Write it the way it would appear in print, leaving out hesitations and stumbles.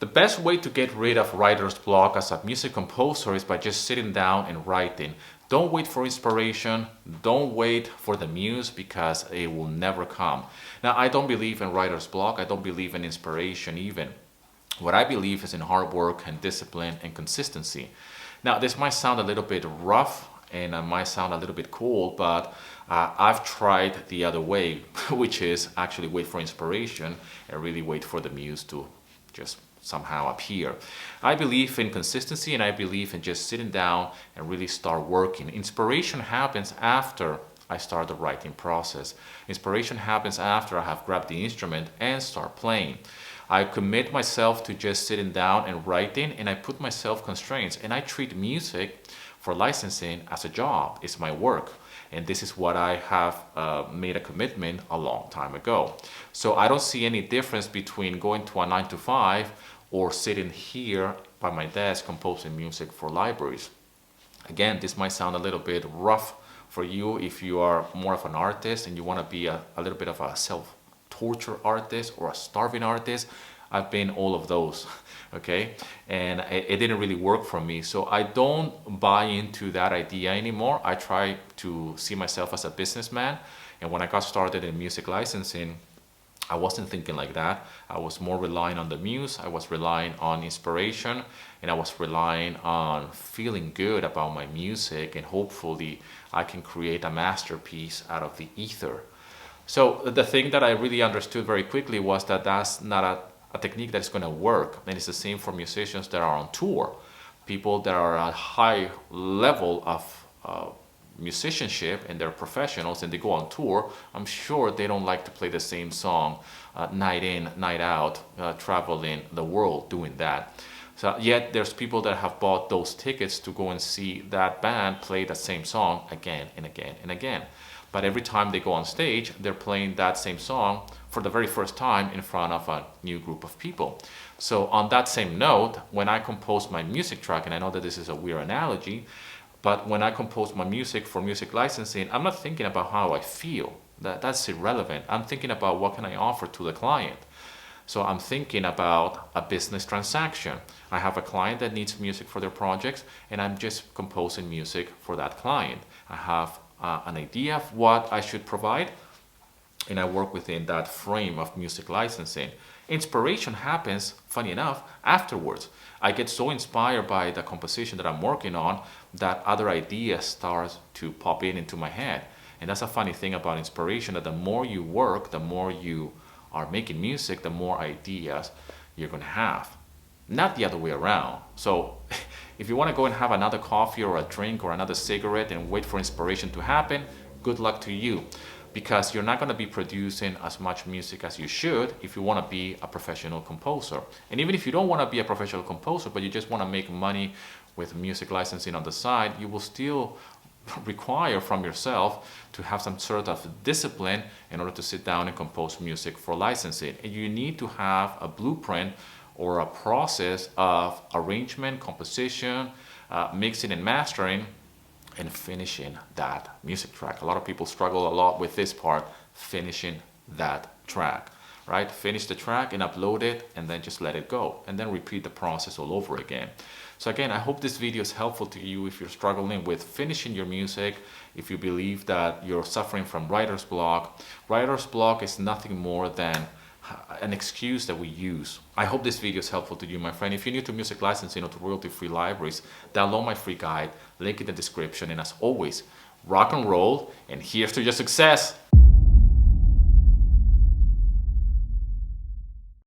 The best way to get rid of writer's block as a music composer is by just sitting down and writing. Don't wait for inspiration. Don't wait for the muse, because it will never come. Now, I don't believe in writer's block. I don't believe in inspiration even. What I believe is in hard work and discipline and consistency. Now, this might sound a little bit rough and might sound a little bit cool, but I've tried the other way, which is actually wait for inspiration and really wait for the muse to just somehow appear. I believe in consistency, and I believe in just sitting down and really start working. Inspiration happens after I start the writing process. Inspiration happens after I have grabbed the instrument and start playing. I commit myself to just sitting down and writing, and I put myself constraints, and I treat music for licensing as a job. It's my work. And this is what I have made a commitment a long time ago. So I don't see any difference between going to a 9 to 5 or sitting here by my desk composing music for libraries. Again, this might sound a little bit rough for you if you are more of an artist and you want to be a little bit of a self-torture artist or a starving artist. I've been all of those, okay? And it didn't really work for me. So I don't buy into that idea anymore. I try to see myself as a businessman. And when I got started in music licensing, I wasn't thinking like that. I was more relying on the muse. I was relying on inspiration, and I was relying on feeling good about my music, and hopefully I can create a masterpiece out of the ether. So the thing that I really understood very quickly was that that's not a technique that's going to work. And it's the same for musicians that are on tour. People that are at a high level of musicianship and they're professionals and they go on tour, I'm sure they don't like to play the same song night in, night out, traveling the world doing that. So yet there's people that have bought those tickets to go and see that band play the same song again and again and again. But every time they go on stage, they're playing that same song for the very first time in front of a new group of people. So on that same note, when I compose my music track, and I know that this is a weird analogy, but when I compose my music for music licensing, I'm not thinking about how I feel. That's irrelevant. I'm thinking about what can I offer to the client. So I'm thinking about a business transaction. I have a client that needs music for their projects, and I'm just composing music for that client. I have an idea of what I should provide, and I work within that frame of music licensing. Inspiration happens, funny enough, afterwards. I get so inspired by the composition that I'm working on that other ideas start to pop into my head. And that's a funny thing about inspiration, that the more you work, the more you are making music, the more ideas you're going to have. Not the other way around. So if you want to go and have another coffee or a drink or another cigarette and wait for inspiration to happen, good luck to you. Because you're not going to be producing as much music as you should if you want to be a professional composer. And even if you don't want to be a professional composer, but you just want to make money with music licensing on the side, you will still require from yourself to have some sort of discipline in order to sit down and compose music for licensing. And you need to have a blueprint or a process of arrangement, composition, mixing and mastering, and finishing that music track. A lot of people struggle a lot with this part, finishing that track, right? Finish the track and upload it, and then just let it go, and then repeat the process all over again. So again, I hope this video is helpful to you if you're struggling with finishing your music, if you believe that you're suffering from writer's block. Writer's block is nothing more than an excuse that we use. I hope this video is helpful to you, my friend. If you're new to music licensing or to royalty-free libraries, download my free guide, link in the description. And as always, rock and roll, and here's to your success.